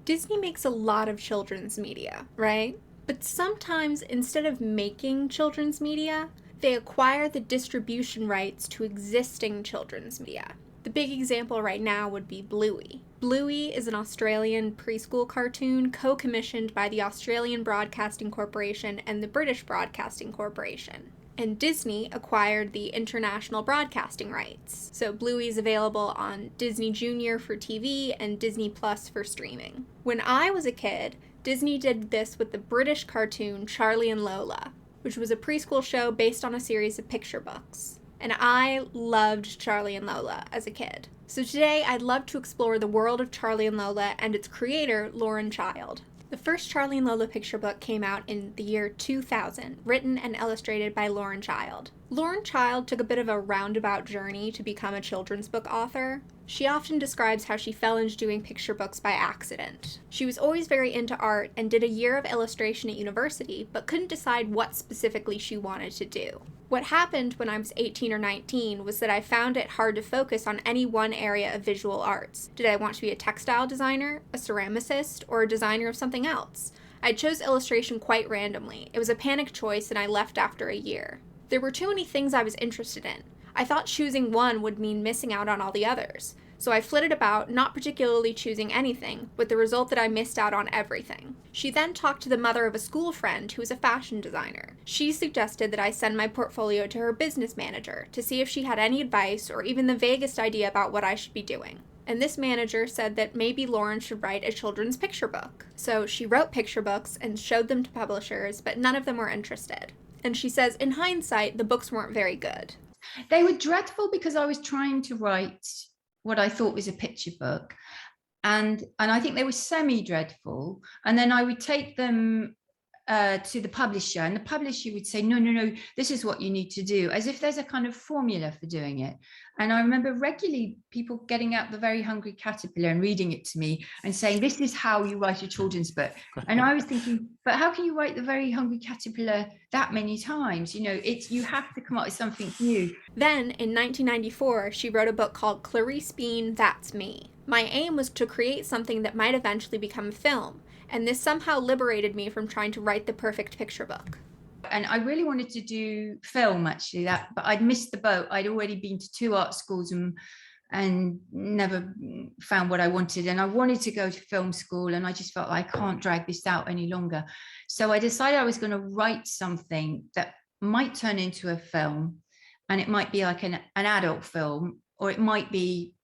Disney makes a lot of children's media, right? But sometimes, instead of making children's media, they acquire the distribution rights to existing children's media. The big example right now would be Bluey. Bluey is an Australian preschool cartoon co-commissioned by the Australian Broadcasting Corporation and the British Broadcasting Corporation. And Disney acquired the international broadcasting rights. So Bluey is available on Disney Junior for TV and Disney Plus for streaming. When I was a kid, Disney did this with the British cartoon Charlie and Lola, which was a preschool show based on a series of picture books. And I loved Charlie and Lola as a kid. So today I'd love to explore the world of Charlie and Lola and its creator, Lauren Child. The first Charlie and Lola picture book came out in the year 2000, written and illustrated by Lauren Child. Lauren Child took a bit of a roundabout journey to become a children's book author. She often describes how she fell into doing picture books by accident. She was always very into art and did a year of illustration at university, but couldn't decide what specifically she wanted to do. What happened when I was 18 or 19 was that I found it hard to focus on any one area of visual arts. Did I want to be a textile designer, a ceramicist, or a designer of something else? I chose illustration quite randomly. It was a panic choice and I left after a year. There were too many things I was interested in. I thought choosing one would mean missing out on all the others. So I flitted about, not particularly choosing anything, with the result that I missed out on everything. She then talked to the mother of a school friend who was a fashion designer. She suggested that I send my portfolio to her business manager to see if she had any advice or even the vaguest idea about what I should be doing. And this manager said that maybe Lauren should write a children's picture book. So she wrote picture books and showed them to publishers, but none of them were interested. And she says, in hindsight, the books weren't very good. They were dreadful because I was trying to write what I thought was a picture book. And I think they were semi-dreadful. And then I would take them to the publisher, and the publisher would say, no, this is what you need to do, as if there's a kind of formula for doing it. And I remember regularly people getting out The Very Hungry Caterpillar and reading it to me and saying, this is how you write a children's book. And I was thinking, but how can you write The Very Hungry Caterpillar that many times? You know, you have to come up with something new. Then, in 1994, she wrote a book called Clarice Bean, That's Me. My aim was to create something that might eventually become a film, and this somehow liberated me from trying to write the perfect picture book. And I really wanted to do film, actually, but I'd missed the boat. I'd already been to 2 art schools and never found what I wanted. And I wanted to go to film school, and I just felt like I can't drag this out any longer. So I decided I was going to write something that might turn into a film, and it might be like an adult film, or it might be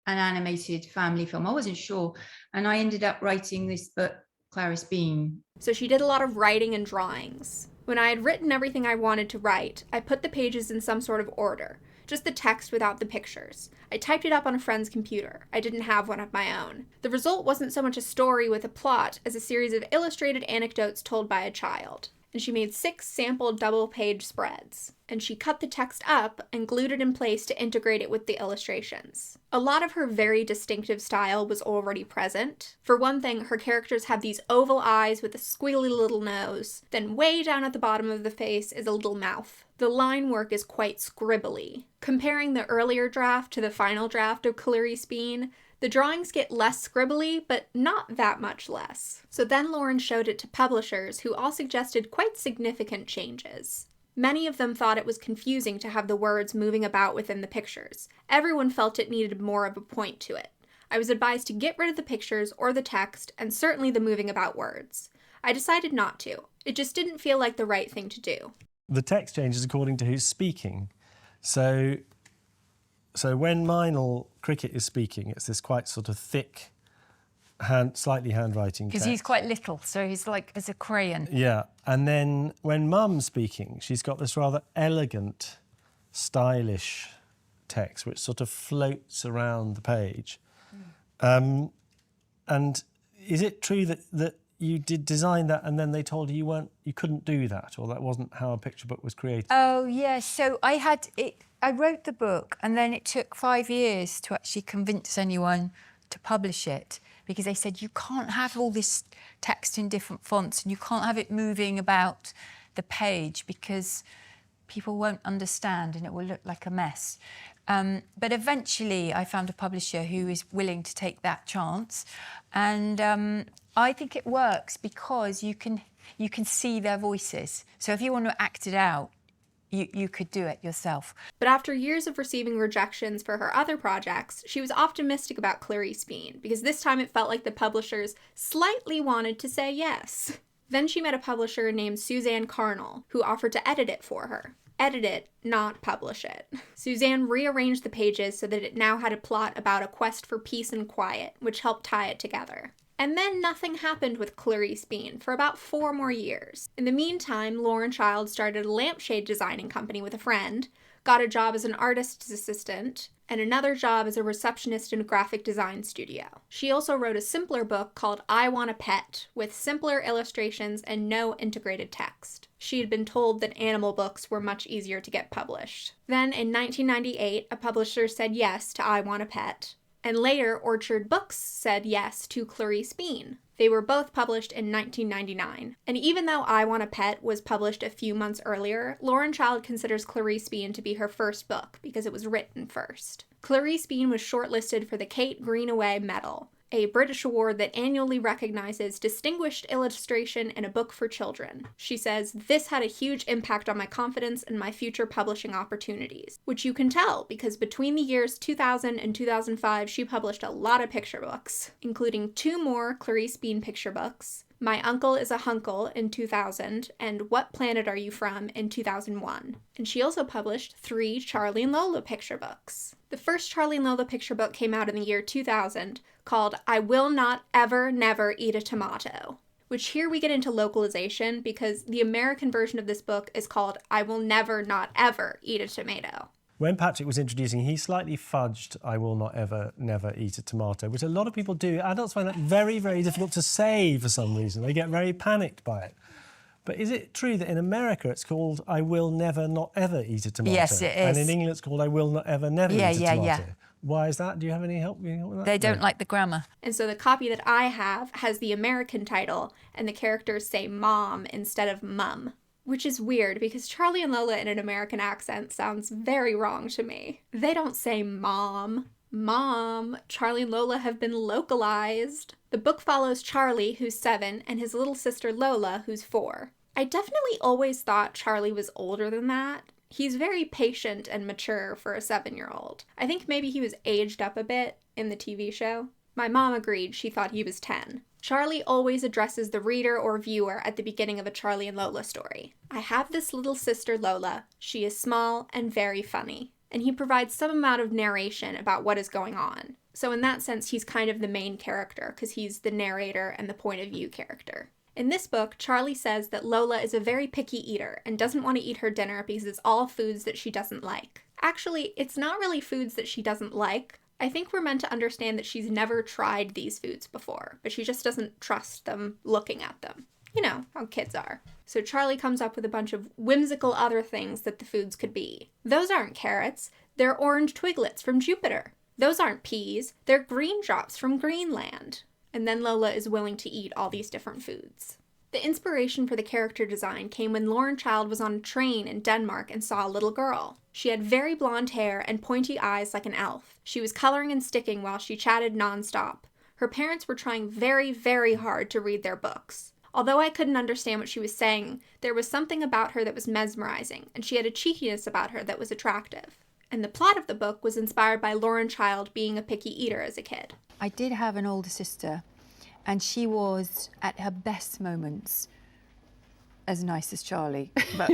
an animated family film. I wasn't sure. And I ended up writing this book, Clarice Bean. So she did a lot of writing and drawings. When I had written everything I wanted to write, I put the pages in some sort of order, just the text without the pictures. I typed it up on a friend's computer. I didn't have one of my own. The result wasn't so much a story with a plot as a series of illustrated anecdotes told by a child. And she made 6 sample double-page spreads. And she cut the text up and glued it in place to integrate it with the illustrations. A lot of her very distinctive style was already present. For one thing, her characters have these oval eyes with a squiggly little nose. Then way down at the bottom of the face is a little mouth. The line work is quite scribbly. Comparing the earlier draft to the final draft of Clarice Bean, the drawings get less scribbly, but not that much less. So then Lauren showed it to publishers, who all suggested quite significant changes. Many of them thought it was confusing to have the words moving about within the pictures. Everyone felt it needed more of a point to it. I was advised to get rid of the pictures or the text, and certainly the moving about words. I decided not to. It just didn't feel like the right thing to do. The text changes according to who's speaking. So when Meinl Cricket is speaking, it's this quite sort of thick, slightly handwriting text. Because he's quite little, so he's like as a crayon. Yeah, and then when Mum's speaking, she's got this rather elegant, stylish text which sort of floats around the page. And is it true that you did design that and then they told you you couldn't do that, or that wasn't how a picture book was created? Oh, yeah, so I wrote the book, and then it took 5 years to actually convince anyone to publish it, because they said you can't have all this text in different fonts and you can't have it moving about the page because people won't understand and it will look like a mess. But eventually I found a publisher who is willing to take that chance. And I think it works because you can see their voices. So if you want to act it out, you could do it yourself. But after years of receiving rejections for her other projects, she was optimistic about Clarice Bean, because this time it felt like the publishers slightly wanted to say yes. Then she met a publisher named Suzanne Carnell, who offered to edit it for her. Edit it, not publish it. Suzanne rearranged the pages so that it now had a plot about a quest for peace and quiet, which helped tie it together. And then nothing happened with Clarice Bean for about 4 more years. In the meantime, Lauren Child started a lampshade designing company with a friend, got a job as an artist's assistant, and another job as a receptionist in a graphic design studio. She also wrote a simpler book called I Want a Pet, with simpler illustrations and no integrated text. She had been told that animal books were much easier to get published. Then in 1998, a publisher said yes to I Want a Pet, and later Orchard Books said yes to Clarice Bean. They were both published in 1999. And even though I Want a Pet was published a few months earlier, Lauren Child considers Clarice Bean to be her first book because it was written first. Clarice Bean was shortlisted for the Kate Greenaway Medal, a British award that annually recognizes distinguished illustration in a book for children. She says, "This had a huge impact on my confidence and my future publishing opportunities," which you can tell because between the years 2000 and 2005, she published a lot of picture books, including 2 more Clarice Bean picture books, My Uncle is a Hunkle in 2000, and What Planet Are You From in 2001. And she also published 3 Charlie and Lola picture books. The first Charlie and Lola picture book came out in the year 2000, called I Will Not Ever Never Eat a Tomato, which here we get into localization because the American version of this book is called I Will Never Not Ever Eat a Tomato. When Patrick was introducing, he slightly fudged I will not ever, never eat a tomato, which a lot of people do. Adults find that very, very difficult to say for some reason. They get very panicked by it. But is it true that in America it's called I will never, not ever eat a tomato? Yes, it is. And in England it's called I will not ever, never eat a tomato. Yeah. Why is that? Do you have any help with that? They don't like the grammar. And so the copy that I have has the American title, and the characters say mom instead of mum, which is weird because Charlie and Lola in an American accent sounds very wrong to me. They don't say mom. Mom, Charlie and Lola have been localized. The book follows Charlie, who's 7, and his little sister Lola, who's 4. I definitely always thought Charlie was older than that. He's very patient and mature for a 7-year-old. I think maybe he was aged up a bit in the TV show. My mom agreed. She thought he was 10. Charlie always addresses the reader or viewer at the beginning of a Charlie and Lola story. I have this little sister Lola. She is small and very funny. And he provides some amount of narration about what is going on. So in that sense, he's kind of the main character because he's the narrator and the point of view character. In this book, Charlie says that Lola is a very picky eater and doesn't want to eat her dinner because it's all foods that she doesn't like. Actually, it's not really foods that she doesn't like. I think we're meant to understand that she's never tried these foods before, but she just doesn't trust them looking at them. You know how kids are. So Charlie comes up with a bunch of whimsical other things that the foods could be. Those aren't carrots, they're orange twiglets from Jupiter. Those aren't peas, they're green drops from Greenland. And then Lola is willing to eat all these different foods. The inspiration for the character design came when Lauren Child was on a train in Denmark and saw a little girl. She had very blonde hair and pointy eyes like an elf. She was coloring and sticking while she chatted nonstop. Her parents were trying very, very hard to read their books. Although I couldn't understand what she was saying, there was something about her that was mesmerizing, and she had a cheekiness about her that was attractive. And the plot of the book was inspired by Lauren Child being a picky eater as a kid. I did have an older sister, and she was, at her best moments, as nice as Charlie, but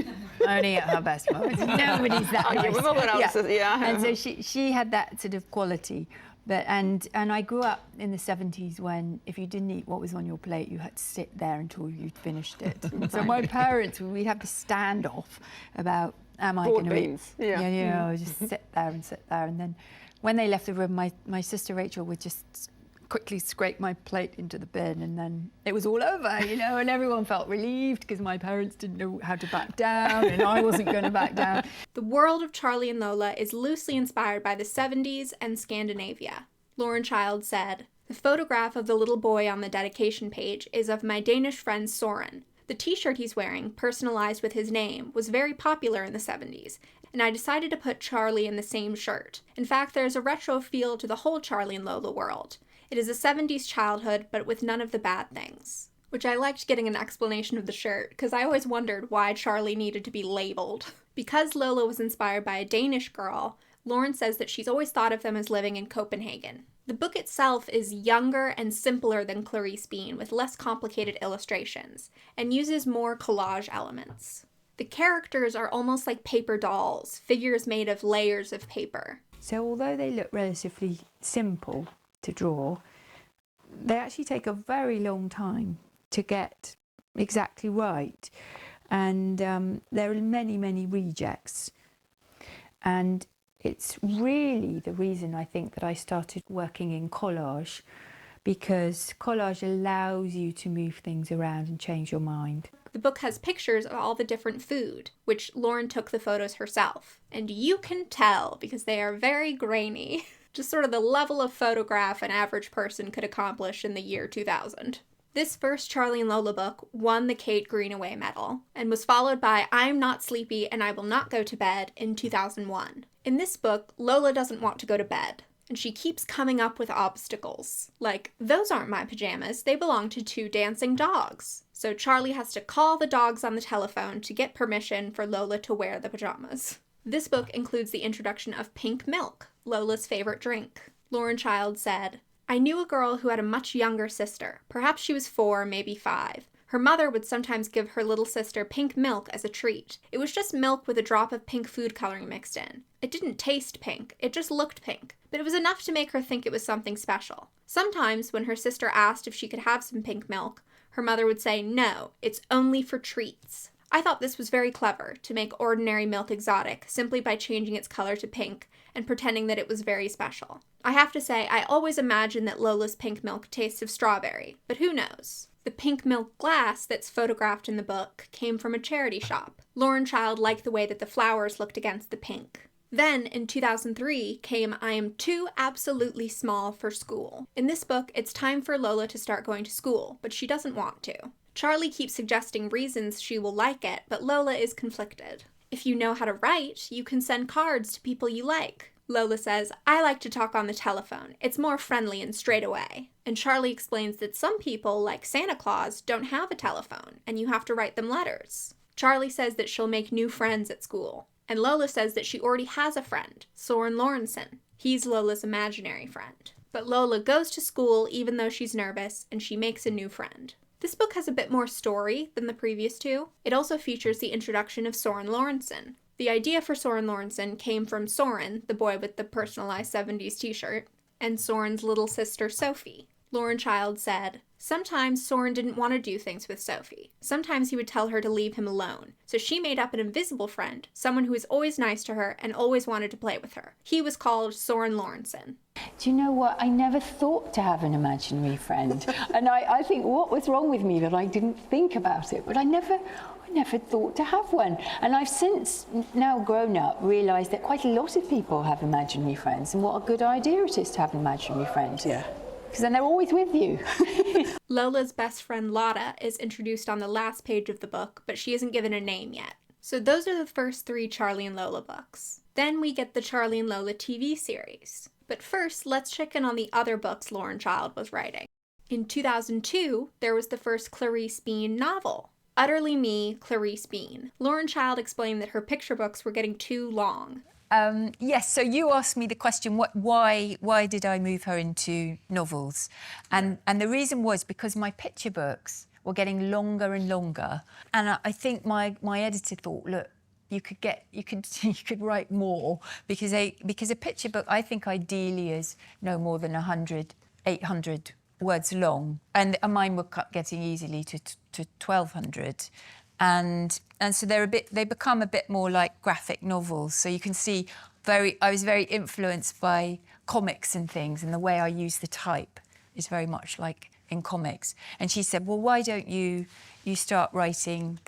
only at her best moments. Nobody's that nice. And so she had that sort of quality. But and I grew up in the 70s when if you didn't eat what was on your plate, you had to sit there until you'd finished it. So my parents, we'd have this standoff about, am I going to eat? Yeah, just sit there. And then when they left the room, my sister Rachel would just quickly scrape my plate into the bin, and then it was all over, you know, and everyone felt relieved because my parents didn't know how to back down and I wasn't going to back down. The world of Charlie and Lola is loosely inspired by the 70s and Scandinavia. Lauren Child said, "The photograph of the little boy on the dedication page is of my Danish friend Soren. The t-shirt he's wearing, personalized with his name, was very popular in the 70s, and I decided to put Charlie in the same shirt. In fact, there's a retro feel to the whole Charlie and Lola world. It is a 70s childhood, but with none of the bad things. Which I liked getting an explanation of the shirt, because I always wondered why Charlie needed to be labeled. Because Lola was inspired by a Danish girl, Lauren says that she's always thought of them as living in Copenhagen. The book itself is younger and simpler than Clarice Bean, with less complicated illustrations, and uses more collage elements. The characters are almost like paper dolls, figures made of layers of paper. So although they look relatively simple to draw, they actually take a very long time to get exactly right. And there are many, many rejects. And it's really the reason I think that I started working in collage, because collage allows you to move things around and change your mind. The book has pictures of all the different food, which Lauren took the photos herself. And you can tell because they are very grainy. Just sort of the level of photograph an average person could accomplish in the year 2000. This first Charlie and Lola book won the Kate Greenaway Medal and was followed by I'm Not Sleepy and I Will Not Go to Bed in 2001. In this book, Lola doesn't want to go to bed, and she keeps coming up with obstacles. Like, those aren't my pajamas, they belong to 2 dancing dogs. So Charlie has to call the dogs on the telephone to get permission for Lola to wear the pajamas. This book includes the introduction of pink milk, Lola's favorite drink. Lauren Child said, I knew a girl who had a much younger sister. Perhaps she was 4, maybe 5. Her mother would sometimes give her little sister pink milk as a treat. It was just milk with a drop of pink food coloring mixed in. It didn't taste pink, it just looked pink, but it was enough to make her think it was something special. Sometimes, when her sister asked if she could have some pink milk, her mother would say, no, it's only for treats. I thought this was very clever, to make ordinary milk exotic simply by changing its color to pink and pretending that it was very special. I have to say, I always imagined that Lola's pink milk tastes of strawberry, but who knows? The pink milk glass that's photographed in the book came from a charity shop. Lauren Child liked the way that the flowers looked against the pink. Then, in 2003, came I Am Too Absolutely Small for School. In this book, it's time for Lola to start going to school, but she doesn't want to. Charlie keeps suggesting reasons she will like it, but Lola is conflicted. If you know how to write, you can send cards to people you like. Lola says, I like to talk on the telephone. It's more friendly and straight away. And Charlie explains that some people, like Santa Claus, don't have a telephone, and you have to write them letters. Charlie says that she'll make new friends at school. And Lola says that she already has a friend, Soren Lorenson. He's Lola's imaginary friend. But Lola goes to school even though she's nervous, and she makes a new friend. This book has a bit more story than the previous 2. It also features the introduction of Soren Lorenson. The idea for Soren Lorenson came from Soren, the boy with the personalized 70s t-shirt, and Soren's little sister Sophie. Lauren Child said, sometimes Soren didn't want to do things with Sophie. Sometimes he would tell her to leave him alone. So she made up an invisible friend, someone who was always nice to her and always wanted to play with her. He was called Soren Lorenson. Do you know what? I never thought to have an imaginary friend. And I think, what was wrong with me that I didn't think about it? But I never thought to have one. And I've since, now grown up, realised that quite a lot of people have imaginary friends, and what a good idea it is to have an imaginary friend. Yeah. Because then they're always with you. Lola's best friend Lotta is introduced on the last page of the book, but she isn't given a name yet. So those are the first 3 Charlie and Lola books. Then we get the Charlie and Lola TV series. But first, let's check in on the other books Lauren Child was writing. In 2002, there was the first Clarice Bean novel, Utterly Me, Clarice Bean. Lauren Child explained that her picture books were getting too long. Yes, so you asked me the question, why did I move her into novels? And the reason was because my picture books were getting longer and longer. And I think my editor thought, look, you could write more because a picture book, I think ideally is no more than 800 words long. And mine were getting easily to 1,200. And so they become a bit more like graphic novels. So you can see I was very influenced by comics and things, and the way I use the type is very much like in comics. And she said, well, why don't you start writing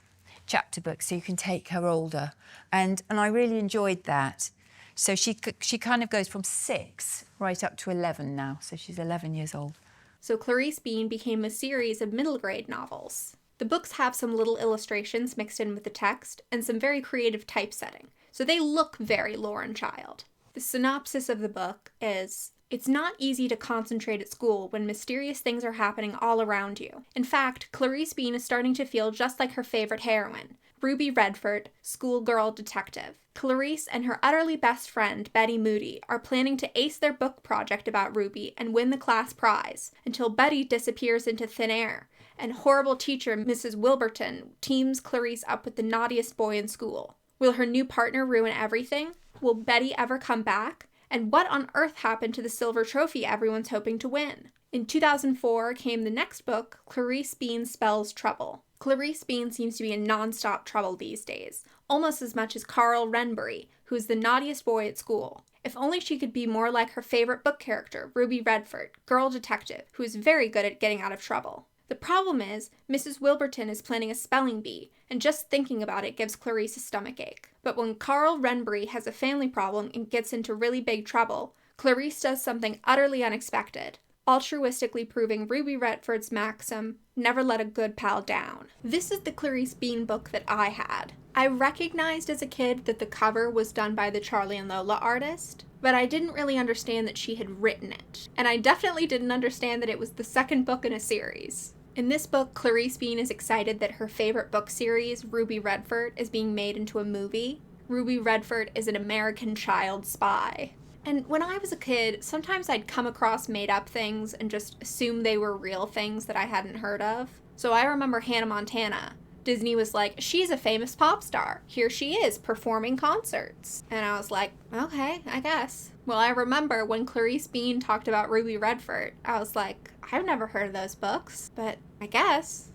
chapter books so you can take her older? And I really enjoyed that. So she kind of goes from 6 right up to 11 now. So she's 11 years old. So Clarice Bean became a series of middle grade novels. The books have some little illustrations mixed in with the text and some very creative typesetting. so they look very Lauren Child. The synopsis of the book is, it's not easy to concentrate at school when mysterious things are happening all around you. In fact, Clarice Bean is starting to feel just like her favorite heroine, Ruby Redfort, schoolgirl detective. Clarice and her utterly best friend, Betty Moody, are planning to ace their book project about Ruby and win the class prize, until Betty disappears into thin air, and horrible teacher Mrs. Wilburton teams Clarice up with the naughtiest boy in school. Will her new partner ruin everything? Will Betty ever come back? And what on earth happened to the silver trophy everyone's hoping to win? In 2004 came the next book, Clarice Bean Spells Trouble. Clarice Bean seems to be in non-stop trouble these days, almost as much as Carl Renbury, who is the naughtiest boy at school. If only she could be more like her favorite book character, Ruby Redfort, girl detective, who is very good at getting out of trouble. The problem is, Mrs. Wilburton is planning a spelling bee, and just thinking about it gives Clarice a stomachache. But when Carl Renbury has a family problem and gets into really big trouble, Clarice does something utterly unexpected, altruistically proving Ruby Redford's maxim, never let a good pal down. This is the Clarice Bean book that I had. I recognized as a kid that the cover was done by the Charlie and Lola artist, but I didn't really understand that she had written it. And I definitely didn't understand that it was the second book in a series. In this book, Clarice Bean is excited that her favorite book series, Ruby Redfort, is being made into a movie. Ruby Redfort is an American child spy. And when I was a kid, sometimes I'd come across made-up things and just assume they were real things that I hadn't heard of. So I remember Hannah Montana. Disney was like, she's a famous pop star. Here she is, performing concerts. And I was like, okay, I guess. Well, I remember when Clarice Bean talked about Ruby Redfort, I was like, I've never heard of those books, but I guess.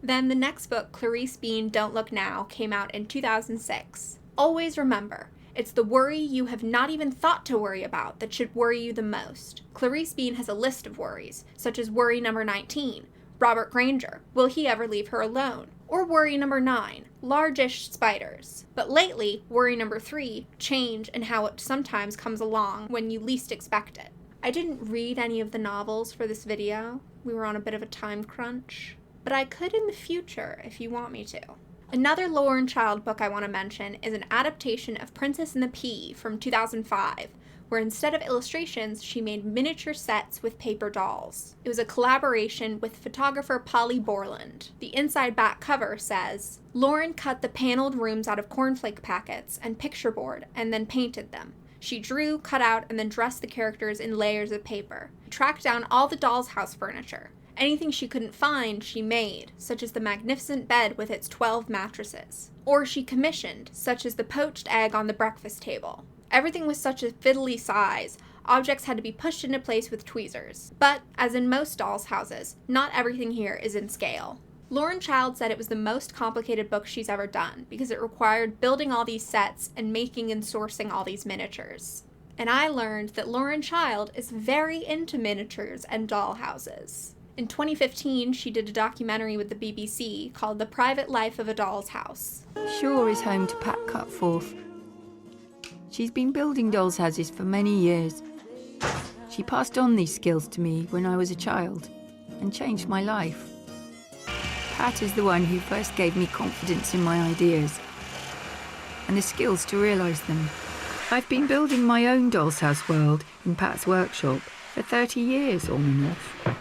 Then the next book, Clarice Bean Don't Look Now, came out in 2006. Always remember, it's the worry you have not even thought to worry about that should worry you the most. Clarice Bean has a list of worries, such as worry number 19, Robert Granger, will he ever leave her alone? Or worry number 9, large-ish spiders. But lately, worry number 3, change and how it sometimes comes along when you least expect it. I didn't read any of the novels for this video. We were on a bit of a time crunch. But I could in the future if you want me to. Another Lauren Child book I want to mention is an adaptation of Princess and the Pea from 2005, where instead of illustrations, she made miniature sets with paper dolls. It was a collaboration with photographer Polly Borland. The inside back cover says, Lauren cut the paneled rooms out of cornflake packets and picture board and then painted them. She drew, cut out, and then dressed the characters in layers of paper. Tracked down all the doll's house furniture. Anything she couldn't find, she made, such as the magnificent bed with its 12 mattresses. Or she commissioned, such as the poached egg on the breakfast table. Everything was such a fiddly size, objects had to be pushed into place with tweezers. But, as in most dolls' houses, not everything here is in scale. Lauren Child said it was the most complicated book she's ever done, because it required building all these sets and making and sourcing all these miniatures. And I learned that Lauren Child is very into miniatures and doll houses. In 2015, she did a documentary with the BBC called The Private Life of a Doll's House. Shaw is home to Pat Cutforth. She's been building dolls' houses for many years. She passed on these skills to me when I was a child and changed my life. Pat is the one who first gave me confidence in my ideas and the skills to realise them. I've been building my own doll's house world in Pat's workshop for 30 years on and off.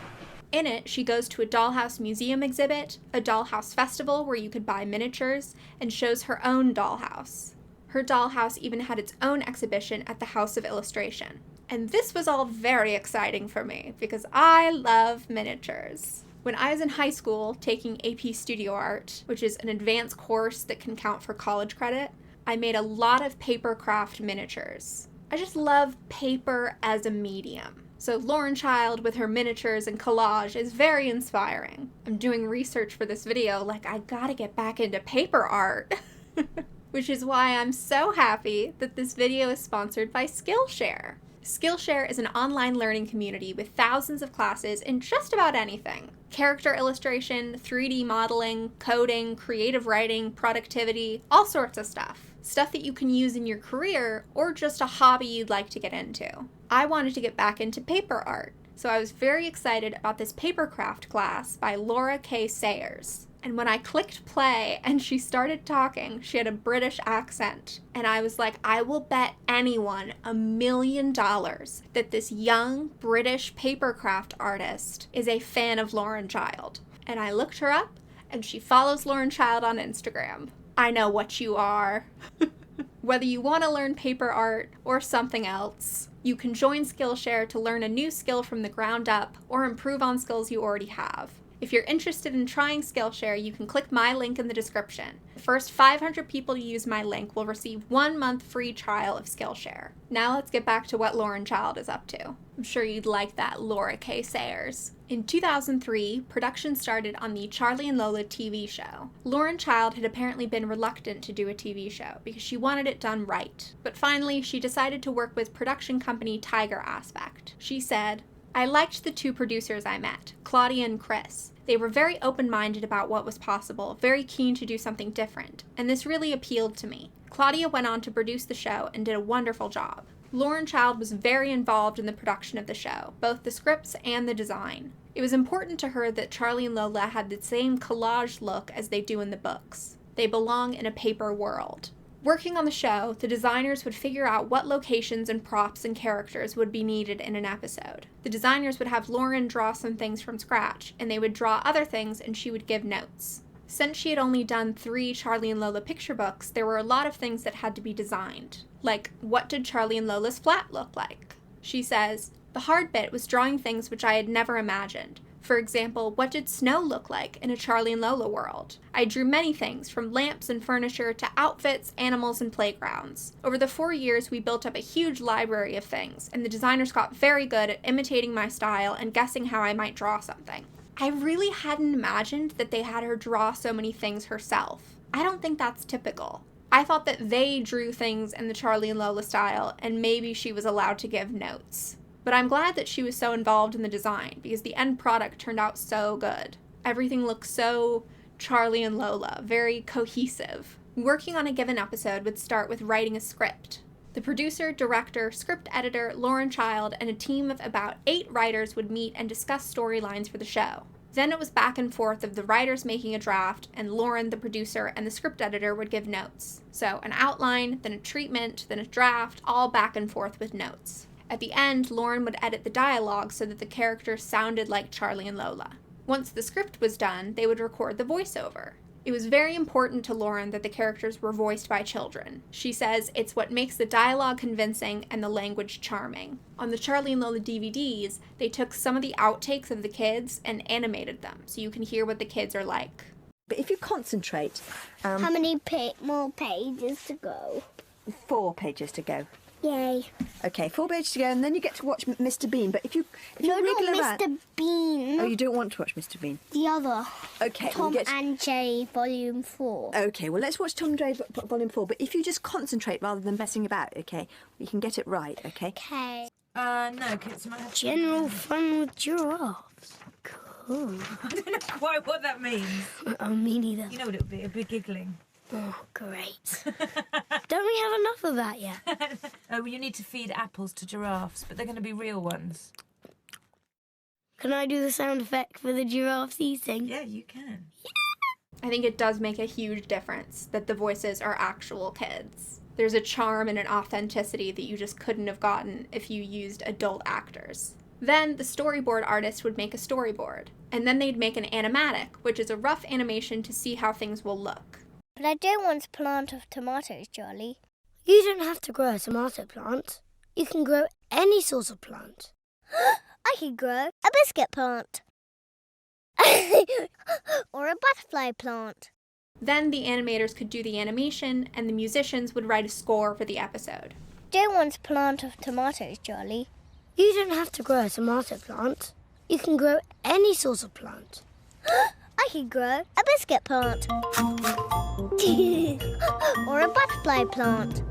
In it, she goes to a dollhouse museum exhibit, a dollhouse festival where you could buy miniatures, and shows her own dollhouse. Her dollhouse even had its own exhibition at the House of Illustration. And this was all very exciting for me, because I love miniatures. When I was in high school taking AP Studio Art, which is an advanced course that can count for college credit, I made a lot of paper craft miniatures. I just love paper as a medium. So Lauren Child with her miniatures and collage is very inspiring. I'm doing research for this video, like I gotta get back into paper art. Which is why I'm so happy that this video is sponsored by Skillshare. Skillshare is an online learning community with thousands of classes in just about anything. Character illustration, 3D modeling, coding, creative writing, productivity, all sorts of stuff. Stuff that you can use in your career or just a hobby you'd like to get into. I wanted to get back into paper art, so I was very excited about this papercraft class by Laura K. Sayers. And when I clicked play and she started talking, she had a British accent. And I was like, I will bet anyone $1 million that this young British papercraft artist is a fan of Lauren Child. And I looked her up, and she follows Lauren Child on Instagram. I know what you are. Whether you want to learn paper art or something else, you can join Skillshare to learn a new skill from the ground up or improve on skills you already have. If you're interested in trying Skillshare, you can click my link in the description. The first 500 people to use my link will receive 1 month free trial of Skillshare. Now let's get back to what Lauren Child is up to. I'm sure you'd like that, Laura K. Sayers. In 2003, production started on the Charlie and Lola TV show. Lauren Child had apparently been reluctant to do a TV show because she wanted it done right. But finally, she decided to work with production company Tiger Aspect. She said, I liked the 2 producers I met, Claudia and Chris. They were very open-minded about what was possible, very keen to do something different, and this really appealed to me. Claudia went on to produce the show and did a wonderful job. Lauren Child was very involved in the production of the show, both the scripts and the design. It was important to her that Charlie and Lola had the same collage look as they do in the books. They belong in a paper world. Working on the show, the designers would figure out what locations and props and characters would be needed in an episode. The designers would have Lauren draw some things from scratch, and they would draw other things and she would give notes. Since she had only done 3 Charlie and Lola picture books, there were a lot of things that had to be designed. Like, what did Charlie and Lola's flat look like? She says, the hard bit was drawing things which I had never imagined. For example, what did snow look like in a Charlie and Lola world? I drew many things, from lamps and furniture to outfits, animals, and playgrounds. Over the 4 years, we built up a huge library of things, and the designers got very good at imitating my style and guessing how I might draw something. I really hadn't imagined that they had her draw so many things herself. I don't think that's typical. I thought that they drew things in the Charlie and Lola style, and maybe she was allowed to give notes. But I'm glad that she was so involved in the design, because the end product turned out so good. Everything looks so Charlie and Lola, very cohesive. Working on a given episode would start with writing a script. The producer, director, script editor, Lauren Child, and a team of about 8 writers would meet and discuss storylines for the show. Then it was back and forth of the writers making a draft, and Lauren, the producer, and the script editor would give notes. So an outline, then a treatment, then a draft, all back and forth with notes. At the end, Lauren would edit the dialogue so that the characters sounded like Charlie and Lola. Once the script was done, they would record the voiceover. It was very important to Lauren that the characters were voiced by children. She says it's what makes the dialogue convincing and the language charming. On the Charlie and Lola DVDs, they took some of the outtakes of the kids and animated them so you can hear what the kids are like. But if you concentrate... How many more pages to go? 4 pages to go. Yay. Okay, 4 pages to go, and then you get to watch Mr. Bean. But if you No, wriggle not around... Mr. Bean. Oh, you don't want to watch Mr. Bean? The other. Okay. Tom and Jerry, Volume 4. Okay, well, let's watch Tom and Jerry Volume 4. But if you just concentrate rather than messing about, okay, you can get it right, okay? Okay. No, kids might have... General fun with giraffes. Cool. I don't know quite what that means. Oh, me neither. You know what it would be? It'd be giggling. Oh, great. Don't we have enough of that yet? Oh, well, you need to feed apples to giraffes, but they're going to be real ones. Can I do the sound effect for the giraffes eating? Yeah, you can. I think it does make a huge difference that the voices are actual kids. There's a charm and an authenticity that you just couldn't have gotten if you used adult actors. Then the storyboard artist would make a storyboard, and then they'd make an animatic, which is a rough animation to see how things will look. But I don't want a plant of tomatoes, Charlie. You don't have to grow a tomato plant. You can grow any sort of plant. I could grow a biscuit plant. Or a butterfly plant. Then the animators could do the animation, and the musicians would write a score for the episode. Don't want a plant of tomatoes, Charlie. You don't have to grow a tomato plant. You can grow any sort of plant. I could grow a biscuit plant. Or a butterfly plant.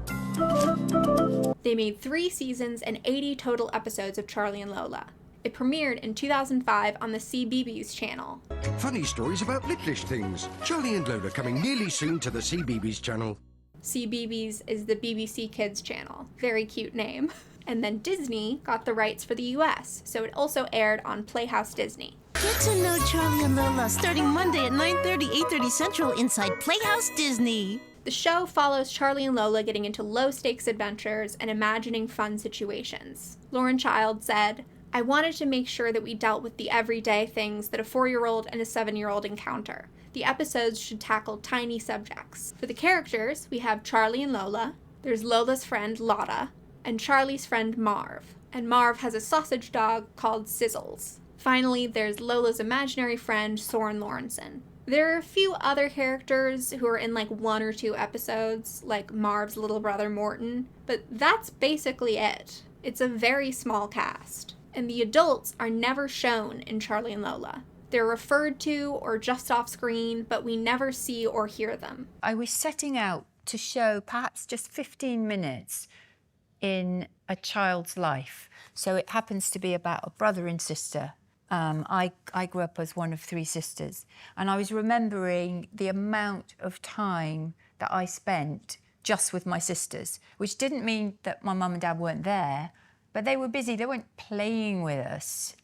They made 3 seasons and 80 total episodes of Charlie and Lola. It premiered in 2005 on the cbeebies channel. Funny stories about littlish things. Charlie and Lola coming nearly soon to the cbeebies channel. cbeebies is the BBC Kids channel. Very cute name. And then Disney got the rights for the US, so it also aired on Playhouse Disney. Get to know Charlie and Lola starting Monday at 9:30, 8:30 Central inside Playhouse Disney. The show follows Charlie and Lola getting into low-stakes adventures and imagining fun situations. Lauren Child said, "I wanted to make sure that we dealt with the everyday things that a 4-year-old and a 7-year-old encounter. The episodes should tackle tiny subjects. For the characters, we have Charlie and Lola, there's Lola's friend Lotta, and Charlie's friend Marv. And Marv has a sausage dog called Sizzles. Finally, there's Lola's imaginary friend Soren Lorenson. There are a few other characters who are in like 1 or 2 episodes, like Marv's little brother Morton, but that's basically it. It's a very small cast. And the adults are never shown in Charlie and Lola. They're referred to or just off screen, but we never see or hear them." I was setting out to show perhaps just 15 minutes in a child's life. So it happens to be about a brother and sister. I grew up as one of 3 sisters, and I was remembering the amount of time that I spent just with my sisters, which didn't mean that my mum and dad weren't there, but they were busy. They weren't playing with us.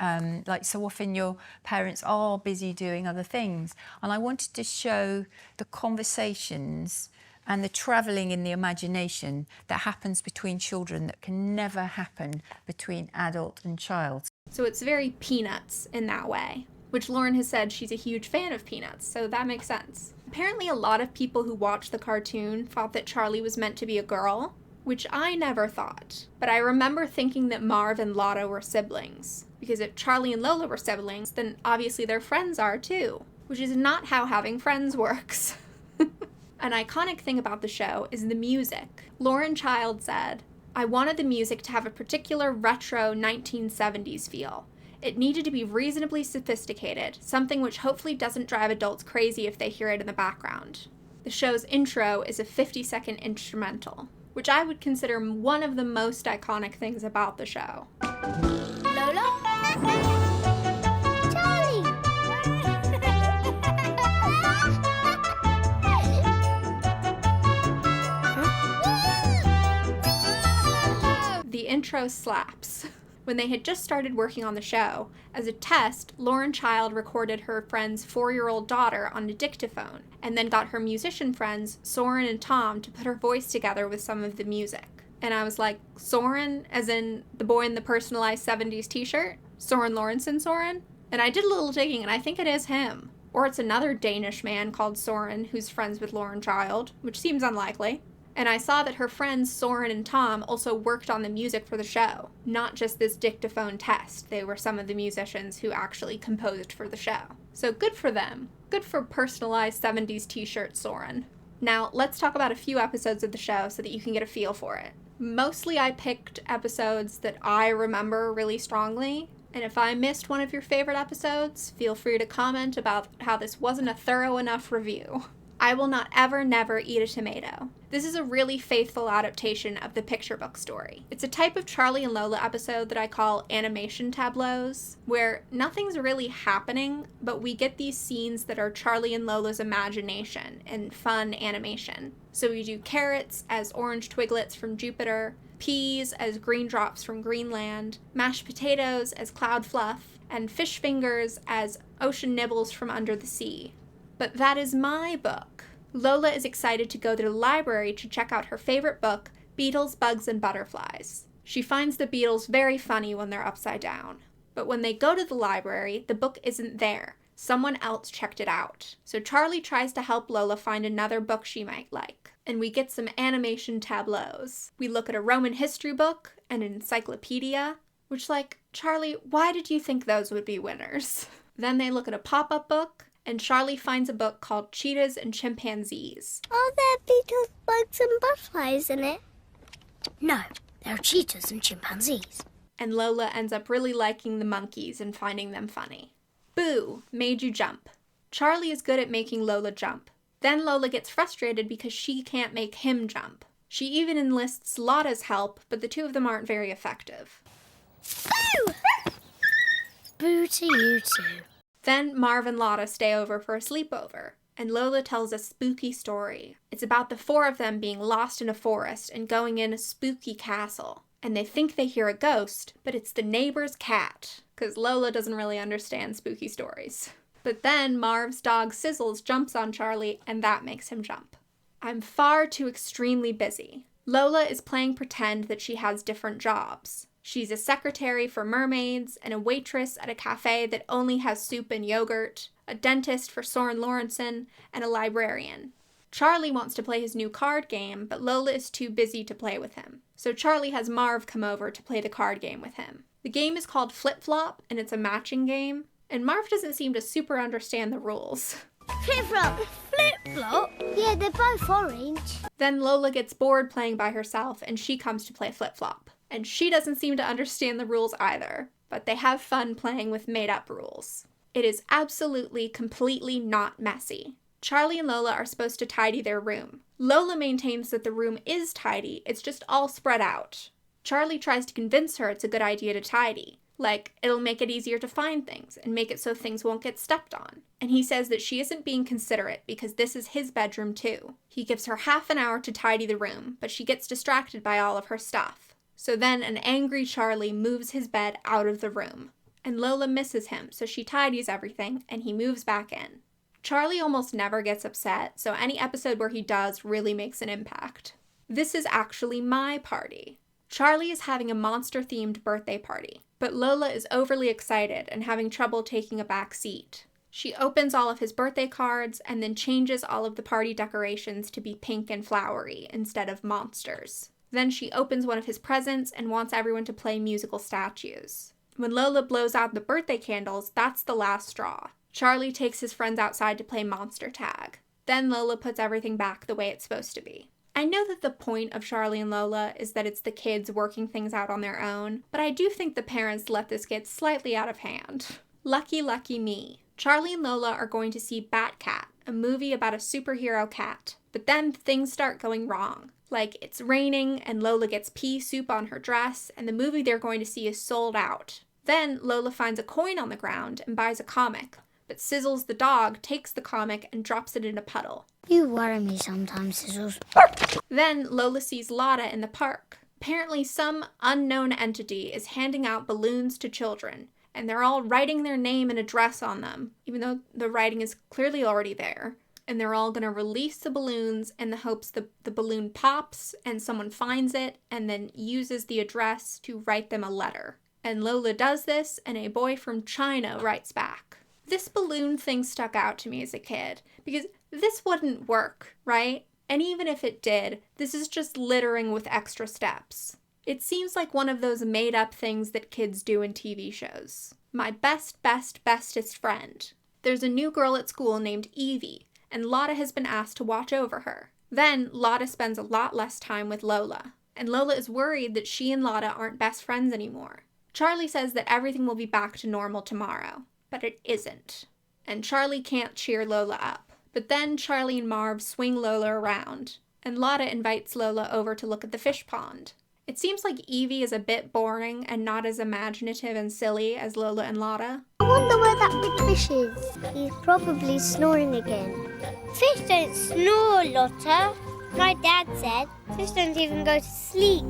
Like so often your parents are busy doing other things. And I wanted to show the conversations and the travelling in the imagination that happens between children that can never happen between adult and child. So it's very Peanuts in that way, which Lauren has said she's a huge fan of Peanuts, so that makes sense. Apparently a lot of people who watched the cartoon thought that Charlie was meant to be a girl, which I never thought. But I remember thinking that Marv and Lotta were siblings, because if Charlie and Lola were siblings, then obviously their friends are too, which is not how having friends works. An iconic thing about the show is the music. Lauren Child said, "I wanted the music to have a particular retro 1970s feel. It needed to be reasonably sophisticated, something which hopefully doesn't drive adults crazy if they hear it in the background." The show's intro is a 50-second instrumental, which I would consider one of the most iconic things about the show. Lola? Charlie! The intro slaps. When they had just started working on the show, as a test, Lauren Child recorded her friend's 4-year-old daughter on a dictaphone, and then got her musician friends, Soren and Tom, to put her voice together with some of the music. And I was like, Soren, as in the boy in the personalized 70s t-shirt? Soren Lorenson Soren? And I did a little digging, and I think it is him. Or it's another Danish man called Soren who's friends with Lauren Child, which seems unlikely. And I saw that her friends Soren and Tom also worked on the music for the show, not just this dictaphone test. They were some of the musicians who actually composed for the show. So good for them. Good for personalized 70s t-shirt Soren. Now, let's talk about a few episodes of the show so that you can get a feel for it. Mostly I picked episodes that I remember really strongly, and if I missed one of your favorite episodes, feel free to comment about how this wasn't a thorough enough review. I Will Not Ever Never Eat a Tomato. This is a really faithful adaptation of the picture book story. It's a type of Charlie and Lola episode that I call animation tableaus, where nothing's really happening, but we get these scenes that are Charlie and Lola's imagination and fun animation. So we do carrots as orange twiglets from Jupiter, peas as green drops from Greenland, mashed potatoes as cloud fluff, and fish fingers as ocean nibbles from under the sea. But that is my book. Lola is excited to go to the library to check out her favorite book, Beetles, Bugs, and Butterflies. She finds the beetles very funny when they're upside down. But when they go to the library, the book isn't there. Someone else checked it out. So Charlie tries to help Lola find another book she might like. And we get some animation tableaus. We look at a Roman history book and an encyclopedia, which Charlie, why did you think those would be winners? Then they look at a pop-up book, and Charlie finds a book called Cheetahs and Chimpanzees. Are there beetles, bugs, and butterflies in it? No, there are cheetahs and chimpanzees. And Lola ends up really liking the monkeys and finding them funny. Boo! Made you jump. Charlie is good at making Lola jump. Then Lola gets frustrated because she can't make him jump. She even enlists Lotta's help, but the two of them aren't very effective. Boo! Boo to you two. Then Marv and Lotta stay over for a sleepover, and Lola tells a spooky story. It's about the 4 of them being lost in a forest and going in a spooky castle. and they think they hear a ghost, but it's the neighbor's cat, because Lola doesn't really understand spooky stories. But then Marv's dog Sizzles jumps on Charlie, and that makes him jump. I'm far too extremely busy. Lola is playing pretend that she has different jobs. She's a secretary for mermaids, and a waitress at a cafe that only has soup and yogurt, a dentist for Soren Lorenson, and a librarian. Charlie wants to play his new card game, but Lola is too busy to play with him. So Charlie has Marv come over to play the card game with him. The game is called Flip Flop, and it's a matching game, and Marv doesn't seem to super understand the rules. Flip flop. Flip flop? Yeah, they're both orange. Then Lola gets bored playing by herself, and she comes to play Flip Flop. And she doesn't seem to understand the rules either, but they have fun playing with made-up rules. It is absolutely, completely not messy. Charlie and Lola are supposed to tidy their room. Lola maintains that the room is tidy, it's just all spread out. Charlie tries to convince her it's a good idea to tidy. Like, it'll make it easier to find things and make it so things won't get stepped on. And he says that she isn't being considerate because this is his bedroom too. He gives her half an hour to tidy the room, but she gets distracted by all of her stuff. So then an angry Charlie moves his bed out of the room. And Lola misses him, so she tidies everything and he moves back in. Charlie almost never gets upset, so any episode where he does really makes an impact. This is actually my party. Charlie is having a monster-themed birthday party, but Lola is overly excited and having trouble taking a back seat. She opens all of his birthday cards and then changes all of the party decorations to be pink and flowery instead of monsters. Then she opens one of his presents and wants everyone to play musical statues. When Lola blows out the birthday candles, that's the last straw. Charlie takes his friends outside to play monster tag. Then Lola puts everything back the way it's supposed to be. I know that the point of Charlie and Lola is that it's the kids working things out on their own, but I do think the parents let this get slightly out of hand. Lucky, lucky me. Charlie and Lola are going to see Bat-Cat, a movie about a superhero cat. But then things start going wrong. Like, it's raining and Lola gets pea soup on her dress, and the movie they're going to see is sold out. Then Lola finds a coin on the ground and buys a comic. But Sizzles the dog takes the comic and drops it in a puddle. You worry me sometimes, Sizzles. Then Lola sees Lotta in the park. Apparently some unknown entity is handing out balloons to children, and they're all writing their name and address on them, even though the writing is clearly already there. And they're all going to release the balloons in the hopes the balloon pops and someone finds it and then uses the address to write them a letter. And Lola does this, and a boy from China writes back. This balloon thing stuck out to me as a kid, because this wouldn't work, right? And even if it did, this is just littering with extra steps. It seems like one of those made-up things that kids do in TV shows. My bestest friend. There's a new girl at school named Evie, and Lotta has been asked to watch over her. Then Lotta spends a lot less time with Lola, and Lola is worried that she and Lotta aren't best friends anymore. Charlie says that everything will be back to normal tomorrow. But it isn't. And Charlie can't cheer Lola up. But then Charlie and Marv swing Lola around, and Lotta invites Lola over to look at the fish pond. It seems like Evie is a bit boring and not as imaginative and silly as Lola and Lotta. I wonder where that big fish is. He's probably snoring again. Fish don't snore, Lotta. My dad said fish don't even go to sleep.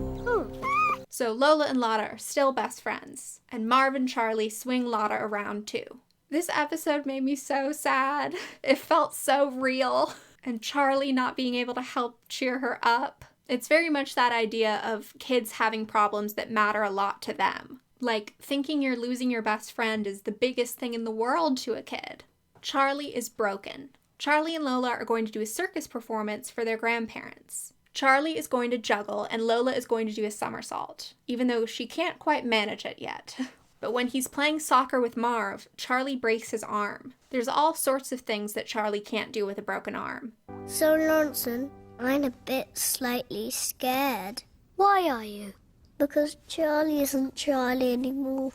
So Lola and Lotta are still best friends, and Marv and Charlie swing Lotta around too. This episode made me so sad. It felt so real. And Charlie not being able to help cheer her up. It's very much that idea of kids having problems that matter a lot to them. Like, thinking you're losing your best friend is the biggest thing in the world to a kid. Charlie is broken. Charlie and Lola are going to do a circus performance for their grandparents. Charlie is going to juggle and Lola is going to do a somersault, even though she can't quite manage it yet. But when he's playing soccer with Marv, Charlie breaks his arm. There's all sorts of things that Charlie can't do with a broken arm. So, Lorenson, I'm a bit slightly scared. Why are you? Because Charlie isn't Charlie anymore.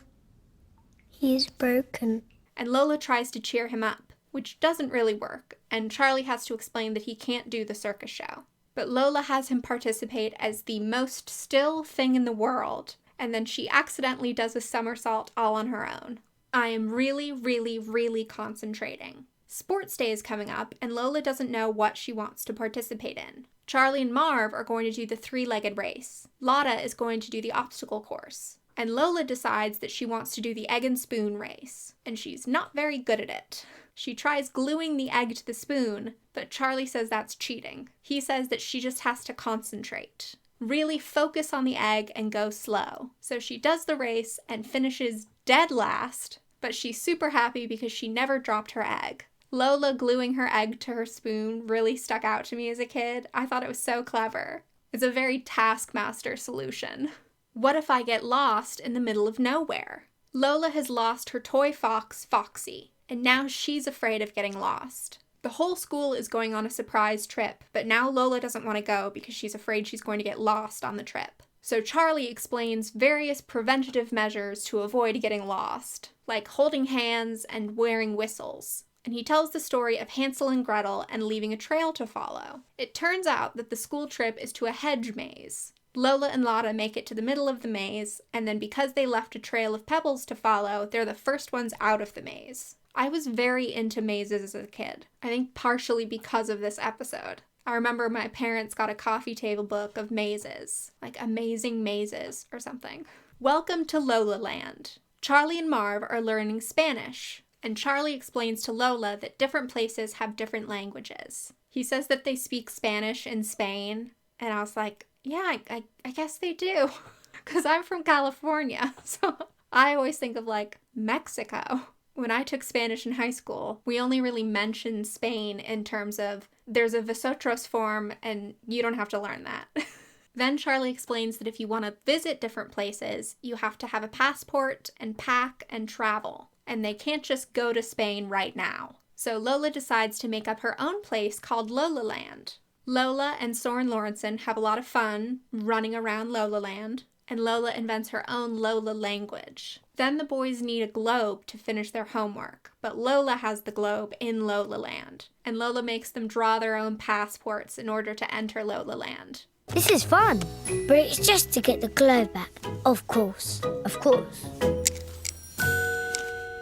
He's broken. And Lola tries to cheer him up, which doesn't really work, and Charlie has to explain that he can't do the circus show. But Lola has him participate as the most still thing in the world, and then she accidentally does a somersault all on her own. I am really concentrating. Sports day is coming up, and Lola doesn't know what she wants to participate in. Charlie and Marv are going to do the three-legged race. Lotta is going to do the obstacle course. And Lola decides that she wants to do the egg and spoon race, and she's not very good at it. She tries gluing the egg to the spoon, but Charlie says that's cheating. He says that she just has to concentrate. Really focus on the egg and go slow. So she does the race and finishes dead last, but she's super happy because she never dropped her egg. Lola gluing her egg to her spoon really stuck out to me as a kid. I thought it was so clever. It's a very Taskmaster solution. What if I get lost in the middle of nowhere? Lola has lost her toy fox, Foxy, and now she's afraid of getting lost. The whole school is going on a surprise trip, but now Lola doesn't want to go because she's afraid she's going to get lost on the trip. So Charlie explains various preventative measures to avoid getting lost, like holding hands and wearing whistles. And he tells the story of Hansel and Gretel and leaving a trail to follow. It turns out that the school trip is to a hedge maze. Lola and Lotta make it to the middle of the maze, and then because they left a trail of pebbles to follow, they're the first ones out of the maze. I was very into mazes as a kid. I think partially because of this episode. I remember my parents got a coffee table book of mazes, like Amazing Mazes or something. Welcome to Lola Land. Charlie and Marv are learning Spanish, and Charlie explains to Lola that different places have different languages. He says that they speak Spanish in Spain, and I was like, yeah, I guess they do, because I'm from California, so I always think of, like, Mexico. When I took Spanish in high school, we only really mentioned Spain in terms of there's a vosotros form, and you don't have to learn that. Then Charlie explains that if you want to visit different places, you have to have a passport and pack and travel, and they can't just go to Spain right now. So Lola decides to make up her own place called Lola Land. Lola and Soren Lorenson have a lot of fun running around Lola Land, and Lola invents her own Lola language. Then the boys need a globe to finish their homework, but Lola has the globe in Lola Land, and Lola makes them draw their own passports in order to enter Lola Land. This is fun, but it's just to get the globe back. Of course, of course.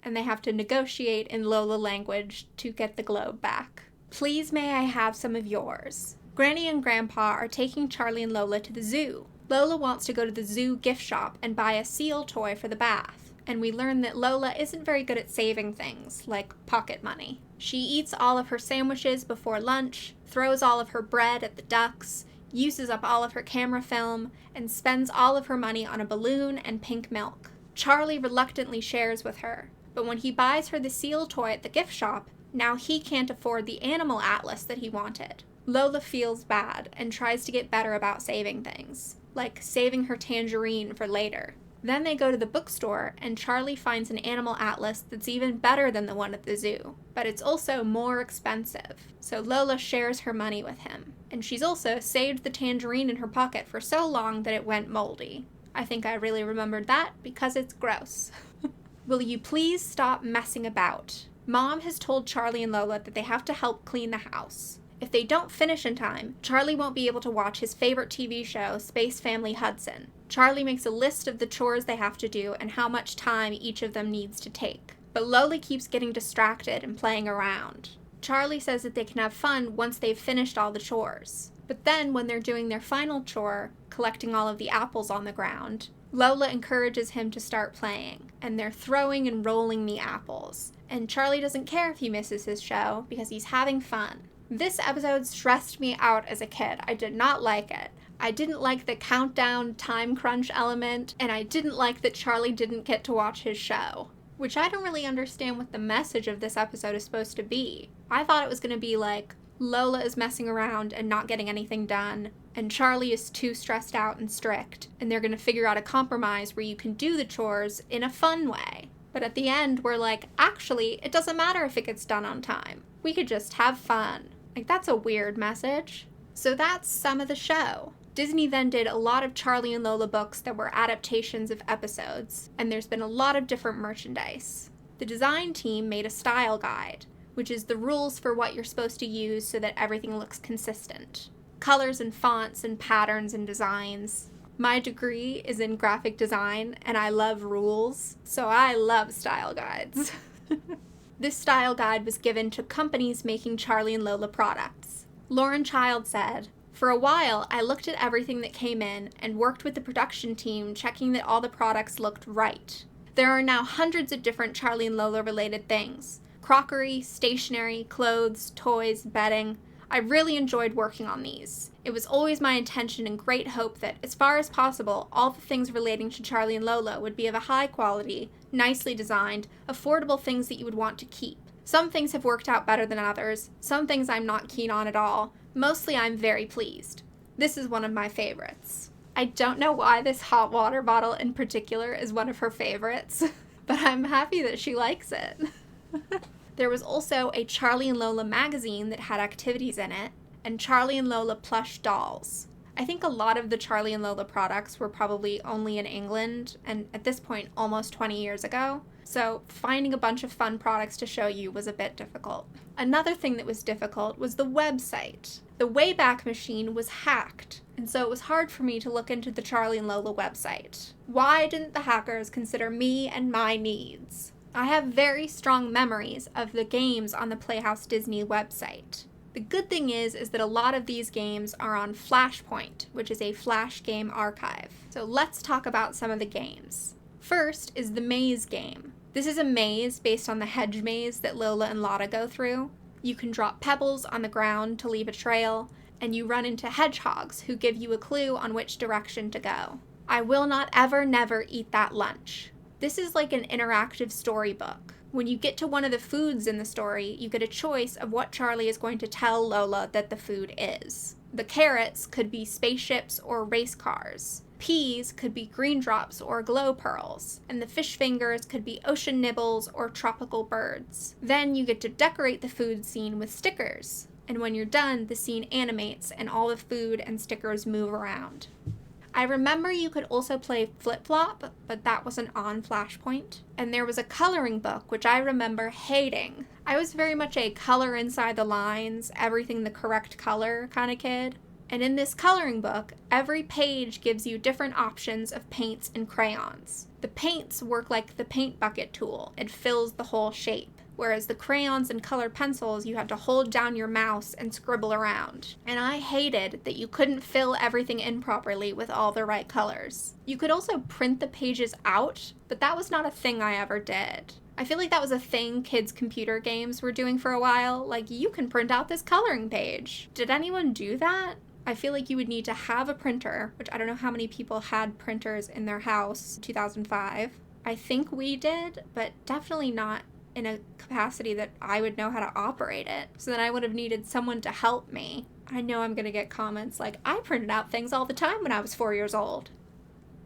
And they have to negotiate in Lola language to get the globe back. Please may I have some of yours? Granny and Grandpa are taking Charlie and Lola to the zoo. Lola wants to go to the zoo gift shop and buy a seal toy for the bath. And we learn that Lola isn't very good at saving things, like pocket money. She eats all of her sandwiches before lunch, throws all of her bread at the ducks, uses up all of her camera film, and spends all of her money on a balloon and pink milk. Charlie reluctantly shares with her, but when he buys her the seal toy at the gift shop, now he can't afford the animal atlas that he wanted. Lola feels bad and tries to get better about saving things, like saving her tangerine for later. Then they go to the bookstore and Charlie finds an animal atlas that's even better than the one at the zoo, but it's also more expensive. So Lola shares her money with him, and she's also saved the tangerine in her pocket for so long that it went moldy. I think I really remembered that because it's gross. Will you please stop messing about? Mom has told Charlie and Lola that they have to help clean the house. If they don't finish in time, Charlie won't be able to watch his favorite TV show, Space Family Hudson. Charlie makes a list of the chores they have to do and how much time each of them needs to take. But Lola keeps getting distracted and playing around. Charlie says that they can have fun once they've finished all the chores. But then when they're doing their final chore, collecting all of the apples on the ground, Lola encourages him to start playing, and they're throwing and rolling the apples. And Charlie doesn't care if he misses his show because he's having fun. This episode stressed me out as a kid. I did not like it. I didn't like the countdown time crunch element, and I didn't like that Charlie didn't get to watch his show. Which I don't really understand what the message of this episode is supposed to be. I thought it was going to be like, Lola is messing around and not getting anything done, and Charlie is too stressed out and strict, and they're going to figure out a compromise where you can do the chores in a fun way. But at the end, we're like, actually, it doesn't matter if it gets done on time. We could just have fun. Like, that's a weird message. So that's some of the show. Disney then did a lot of Charlie and Lola books that were adaptations of episodes, and there's been a lot of different merchandise. The design team made a style guide, which is the rules for what you're supposed to use so that everything looks consistent. Colors and fonts and patterns and designs. My degree is in graphic design, and I love rules, so I love style guides. This style guide was given to companies making Charlie and Lola products. Lauren Child said, For a while, I looked at everything that came in and worked with the production team checking that all the products looked right. There are now hundreds of different Charlie and Lola related things. Crockery, stationery, clothes, toys, bedding. I really enjoyed working on these. It was always my intention and great hope that, as far as possible, all the things relating to Charlie and Lola would be of a high quality, nicely designed, affordable things that you would want to keep. Some things have worked out better than others, some things I'm not keen on at all. Mostly I'm very pleased. This is one of my favorites. I don't know why this hot water bottle in particular is one of her favorites, but I'm happy that she likes it. There was also a Charlie and Lola magazine that had activities in it, and Charlie and Lola plush dolls. I think a lot of the Charlie and Lola products were probably only in England, and at this point almost 20 years ago, so finding a bunch of fun products to show you was a bit difficult. Another thing that was difficult was the website. The Wayback Machine was hacked, and so it was hard for me to look into the Charlie and Lola website. Why didn't the hackers consider me and my needs? I have very strong memories of the games on the Playhouse Disney website. The good thing is that a lot of these games are on Flashpoint, which is a Flash game archive. So let's talk about some of the games. First is the maze game. This is a maze based on the hedge maze that Lola and Lotta go through. You can drop pebbles on the ground to leave a trail, and you run into hedgehogs who give you a clue on which direction to go. I will not ever never eat that lunch. This is like an interactive storybook. When you get to one of the foods in the story, you get a choice of what Charlie is going to tell Lola that the food is. The carrots could be spaceships or race cars. Peas could be green drops or glow pearls, and the fish fingers could be ocean nibbles or tropical birds. Then you get to decorate the food scene with stickers, and when you're done, the scene animates and all the food and stickers move around. I remember you could also play flip-flop, but that wasn't on Flashpoint. And there was a coloring book, which I remember hating. I was very much a color inside the lines, everything the correct color kind of kid. And in this coloring book, every page gives you different options of paints and crayons. The paints work like the paint bucket tool. It fills the whole shape. Whereas the crayons and colored pencils, you had to hold down your mouse and scribble around. And I hated that you couldn't fill everything in properly with all the right colors. You could also print the pages out, but that was not a thing I ever did. I feel like that was a thing kids' computer games were doing for a while, like you can print out this coloring page. Did anyone do that? I feel like you would need to have a printer, which I don't know how many people had printers in their house in 2005. I think we did, but definitely not in a capacity that I would know how to operate it. So then I would have needed someone to help me. I know I'm gonna get comments like, I printed out things all the time when I was 4 years old.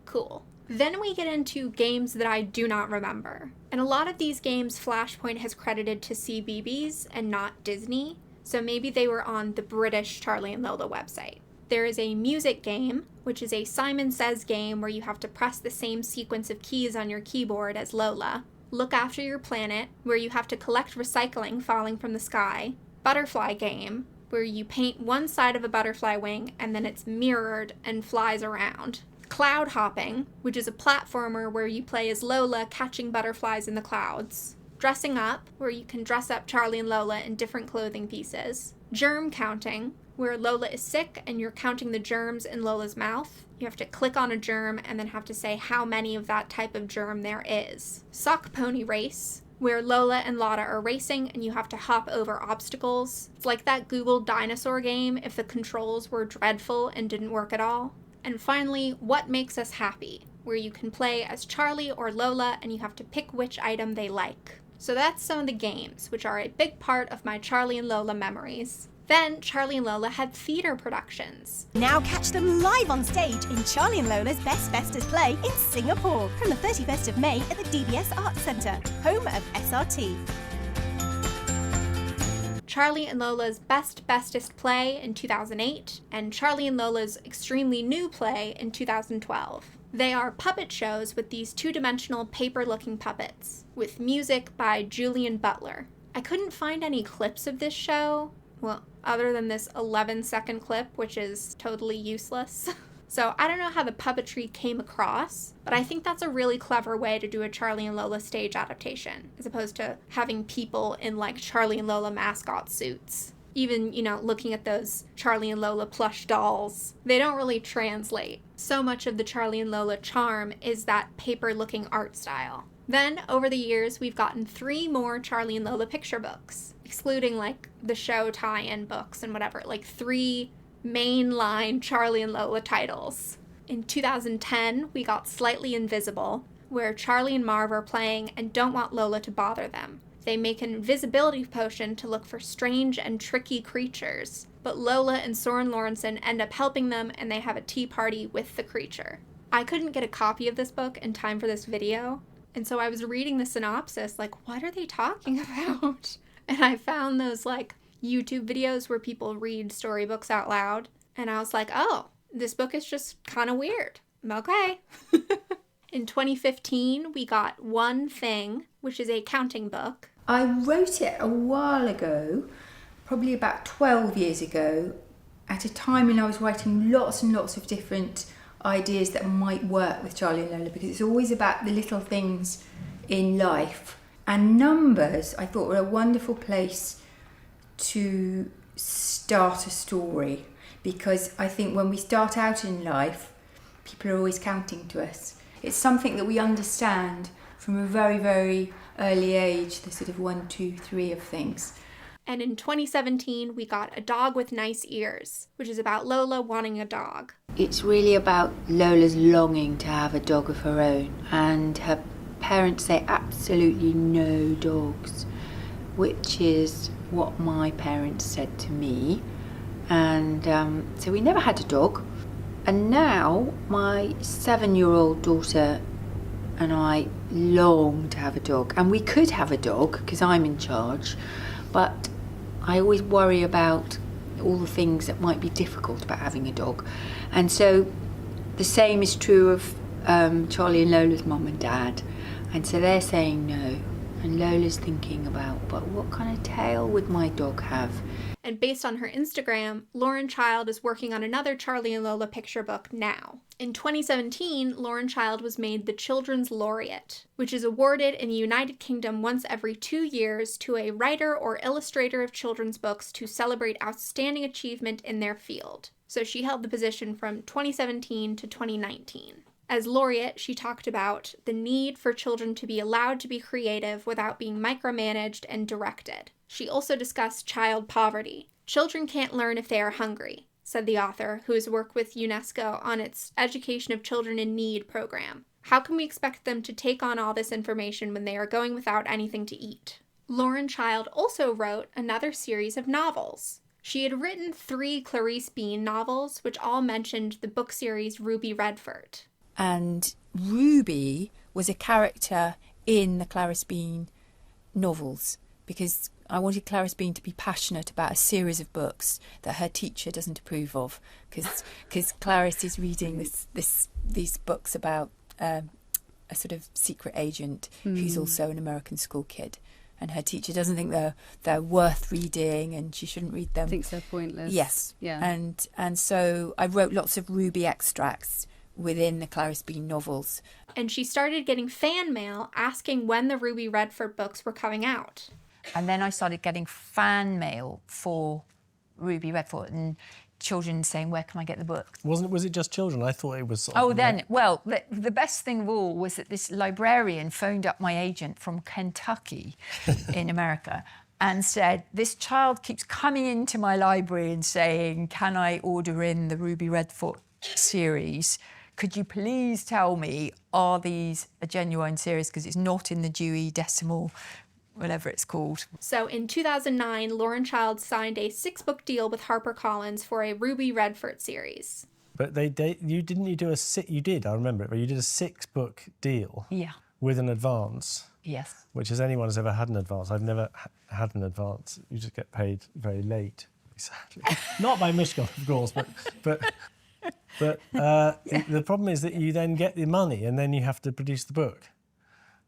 Cool. Then we get into games that I do not remember. And a lot of these games Flashpoint has credited to cbeebies and not Disney. So maybe they were on the British Charlie and Lola website. There is a music game, which is a Simon Says game where you have to press the same sequence of keys on your keyboard as Lola. Look After Your Planet, where you have to collect recycling falling from the sky. Butterfly game, where you paint one side of a butterfly wing and then it's mirrored and flies around. Cloud Hopping, which is a platformer where you play as Lola catching butterflies in the clouds. Dressing Up, where you can dress up Charlie and Lola in different clothing pieces. Germ Counting, where Lola is sick and you're counting the germs in Lola's mouth. You have to click on a germ and then have to say how many of that type of germ there is. Sock Pony Race, where Lola and Lotta are racing and you have to hop over obstacles. It's like that Google dinosaur game if the controls were dreadful and didn't work at all. And finally, What Makes Us Happy, where you can play as Charlie or Lola and you have to pick which item they like. So that's some of the games, which are a big part of my Charlie and Lola memories. Then, Charlie and Lola had theater productions. Now catch them live on stage in Charlie and Lola's Best Bestest play in Singapore from the 31st of May at the DBS Arts Centre, home of SRT. Charlie and Lola's Best Bestest play in 2008, and Charlie and Lola's extremely new play in 2012. They are puppet shows with these two-dimensional paper-looking puppets, with music by Julian Butler. I couldn't find any clips of this show, well, other than this 11-second clip, which is totally useless. So I don't know how the puppetry came across, but I think that's a really clever way to do a Charlie and Lola stage adaptation, as opposed to having people in like Charlie and Lola mascot suits. Even, looking at those Charlie and Lola plush dolls, they don't really translate. So much of the Charlie and Lola charm is that paper-looking art style. Then, over the years, we've gotten 3 more Charlie and Lola picture books, excluding, the show tie-in books and whatever, 3 mainline Charlie and Lola titles. In 2010, we got Slightly Invisible, where Charlie and Marv are playing and don't want Lola to bother them. They make an invisibility potion to look for strange and tricky creatures, but Lola and Soren Lorenson end up helping them and they have a tea party with the creature. I couldn't get a copy of this book in time for this video, and so I was reading the synopsis, what are they talking about? And I found those, YouTube videos where people read storybooks out loud, and I was like, oh, this book is just kind of weird. Okay. In 2015, we got One Thing, which is a counting book. I wrote it a while ago, probably about 12 years ago, at a time when I was writing lots and lots of different ideas that might work with Charlie and Lola, because it's always about the little things in life. And numbers, I thought, were a wonderful place to start a story, because I think when we start out in life, people are always counting to us. It's something that we understand from a very, very early age, the sort of 1, 2, 3 of things. And in 2017, we got A Dog with Nice Ears, which is about Lola wanting a dog. It's really about Lola's longing to have a dog of her own, and her parents say absolutely no dogs, which is what my parents said to me. And so we never had a dog. And now my 7-year-old daughter and I long to have a dog. And we could have a dog because I'm in charge, but I always worry about all the things that might be difficult about having a dog. And so the same is true of Charlie and Lola's mum and dad. And so they're saying no. And Lola's thinking about, but what kind of tail would my dog have? And based on her Instagram, Lauren Child is working on another Charlie and Lola picture book now. In 2017, Lauren Child was made the Children's Laureate, which is awarded in the United Kingdom once every 2 years to a writer or illustrator of children's books to celebrate outstanding achievement in their field. So she held the position from 2017 to 2019. As laureate, she talked about the need for children to be allowed to be creative without being micromanaged and directed. She also discussed child poverty. Children can't learn if they are hungry, said the author, who has worked with UNESCO on its Education of Children in Need program. How can we expect them to take on all this information when they are going without anything to eat? Lauren Child also wrote another series of novels. She had written 3 Clarice Bean novels, which all mentioned the book series Ruby Redfort. And Ruby was a character in the Clarice Bean novels, because I wanted Clarice Bean to be passionate about a series of books that her teacher doesn't approve of, because Clarice is reading these books about a sort of secret agent who's also an American school kid, and her teacher doesn't think they're worth reading and she shouldn't read them. Thinks they're pointless. Yes. Yeah. And so I wrote lots of Ruby extracts within the Clarice Bean novels. And she started getting fan mail asking when the Ruby Redfort books were coming out. And then I started getting fan mail for Ruby Redfort and children saying, where can I get the book? Was it just children? I thought it was... The best thing of all was that this librarian phoned up my agent from Kentucky in America and said, this child keeps coming into my library and saying, can I order in the Ruby Redfort series? Could you please tell me, are these a genuine series? Because it's not in the Dewey Decimal, whatever it's called. So in 2009, Lauren Child signed a 6-book deal with HarperCollins for a Ruby Redfort series. But you did, I remember it, but you did a 6-book deal. Yeah. With an advance. Yes. Which, as anyone has ever had an advance, I've never had an advance. You just get paid very late, sadly. Not by Mishkon, of course, but the problem is that you then get the money and then you have to produce the book.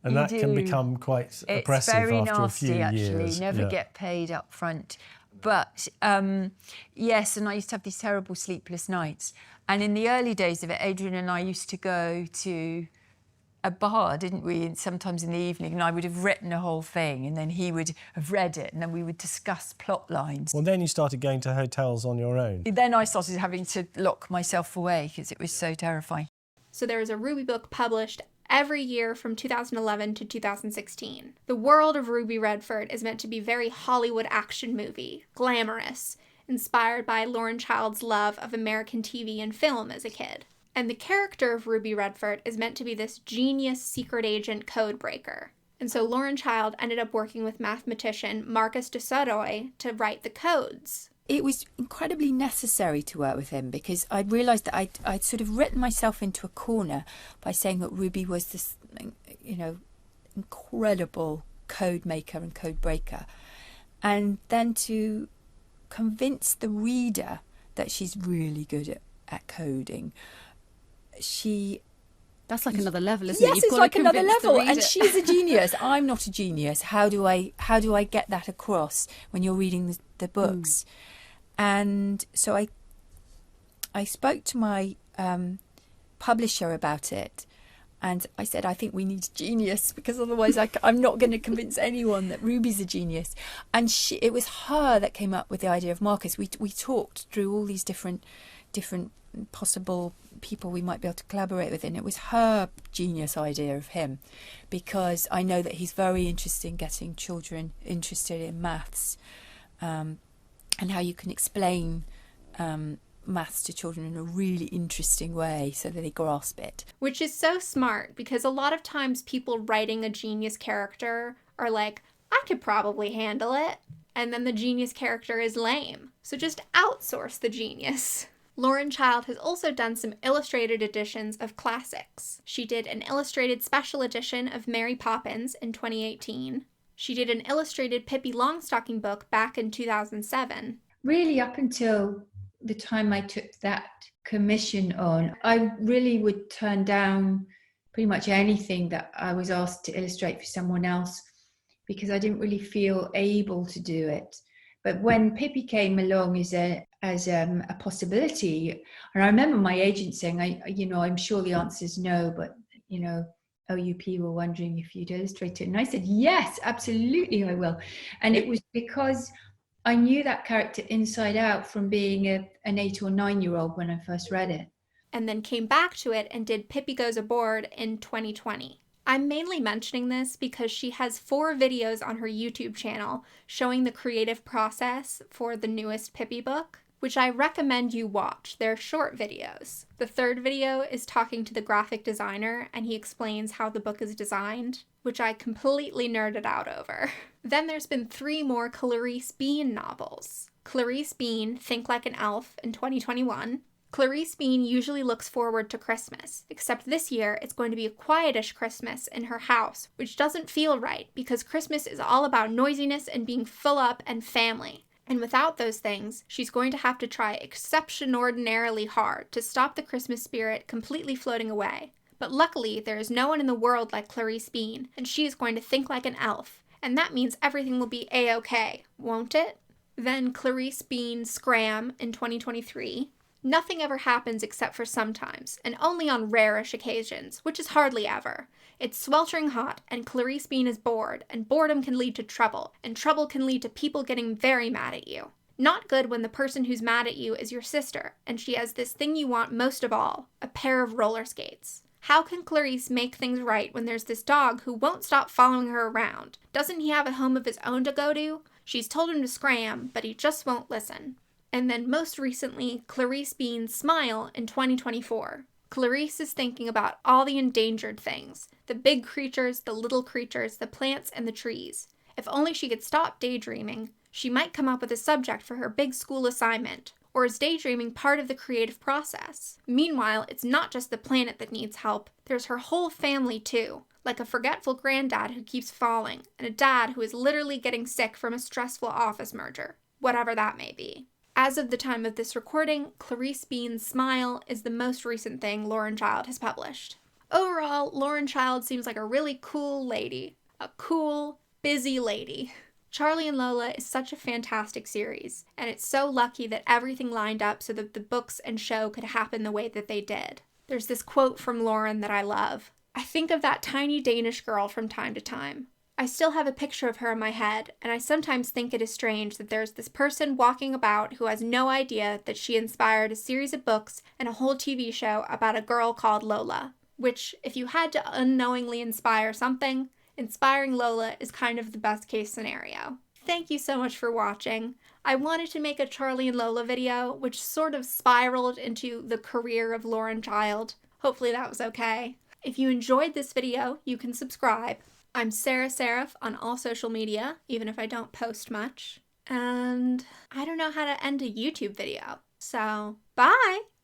And that can become quite oppressive after a few years. It's very nasty, actually. You never get paid up front. But, yes, and I used to have these terrible sleepless nights. And in the early days of it, Adrian and I used to go to a bar, didn't we? And sometimes in the evening, and I would have written a whole thing, and then he would have read it, and then we would discuss plot lines. Well, then you started going to hotels on your own. Then I started having to lock myself away because it was so terrifying. So there is a Ruby book published every year from 2011 to 2016. The world of Ruby Redfort is meant to be very Hollywood action movie, glamorous, inspired by Lauren Child's love of American TV and film as a kid. And the character of Ruby Redfort is meant to be this genius secret agent code breaker. And so Lauren Child ended up working with mathematician Marcus de Soroy to write the codes. It was incredibly necessary to work with him because I realised that I'd sort of written myself into a corner by saying that Ruby was this, you know, incredible code maker and code breaker. And then to convince the reader that she's really good at coding, that's like another level, isn't yes, it? Yes, it's like another level, and she's a genius. I'm not a genius. How do I get that across when you're reading the books? And so I spoke to my publisher about it, and I said, I think we need a genius because otherwise I'm not going to convince anyone that Ruby's a genius. And it was her that came up with the idea of Marcus. We talked through all these different possible people we might be able to collaborate with, and it was her genius idea of him because I know that he's very interested in getting children interested in maths, and how you can explain maths to children in a really interesting way so that they grasp it. Which is so smart because a lot of times people writing a genius character are like, I could probably handle it. And then the genius character is lame. So just outsource the genius. Lauren Child has also done some illustrated editions of classics. She did an illustrated special edition of Mary Poppins in 2018. She did an illustrated Pippi Longstocking book back in 2007. Really, up until the time I took that commission on, I really would turn down pretty much anything that I was asked to illustrate for someone else because I didn't really feel able to do it. But when Pippi came along as a possibility, and I remember my agent saying, I'm sure the answer is no, but OUP were wondering if you'd illustrate it. And I said, yes, absolutely I will. And it was because I knew that character inside out from being an 8 or 9-year-old when I first read it. And then came back to it and did Pippi Goes Aboard in 2020. I'm mainly mentioning this because she has 4 videos on her YouTube channel showing the creative process for the newest Pippi book, which I recommend you watch. They're short videos. The 3rd video is talking to the graphic designer and he explains how the book is designed, which I completely nerded out over. Then there's been 3 more Clarice Bean novels. Clarice Bean, Think Like an Elf in 2021. Clarice Bean usually looks forward to Christmas, except this year it's going to be a quietish Christmas in her house, which doesn't feel right because Christmas is all about noisiness and being full up and family. And without those things, she's going to have to try exceptionordinarily hard to stop the Christmas spirit completely floating away. But luckily, there is no one in the world like Clarice Bean, and she is going to think like an elf, and that means everything will be a-okay, won't it? Then Clarice Bean Scram in 2023. Nothing ever happens except for sometimes, and only on rarish occasions, which is hardly ever. It's sweltering hot, and Clarice Bean is bored, and boredom can lead to trouble, and trouble can lead to people getting very mad at you. Not good when the person who's mad at you is your sister, and she has this thing you want most of all, a pair of roller skates. How can Clarice make things right when there's this dog who won't stop following her around? Doesn't he have a home of his own to go to? She's told him to scram, but he just won't listen. And then most recently, Clarice Bean's Smile in 2024. Clarice is thinking about all the endangered things, the big creatures, the little creatures, the plants, and the trees. If only she could stop daydreaming, she might come up with a subject for her big school assignment. Or is daydreaming part of the creative process? Meanwhile, it's not just the planet that needs help, there's her whole family too. Like a forgetful granddad who keeps falling, and a dad who is literally getting sick from a stressful office merger. Whatever that may be. As of the time of this recording, Clarice Bean's Smile is the most recent thing Lauren Child has published. Overall, Lauren Child seems like a really cool lady. A cool, busy lady. Charlie and Lola is such a fantastic series, and it's so lucky that everything lined up so that the books and show could happen the way that they did. There's this quote from Lauren that I love. I think of that tiny Danish girl from time to time. I still have a picture of her in my head, and I sometimes think it is strange that there's this person walking about who has no idea that she inspired a series of books and a whole TV show about a girl called Lola, which, if you had to unknowingly inspire something, inspiring Lola is kind of the best case scenario. Thank you so much for watching. I wanted to make a Charlie and Lola video, which sort of spiraled into the career of Lauren Child. Hopefully that was okay. If you enjoyed this video, you can subscribe. I'm Sarah Seraph on all social media, even if I don't post much. And I don't know how to end a YouTube video. So, bye!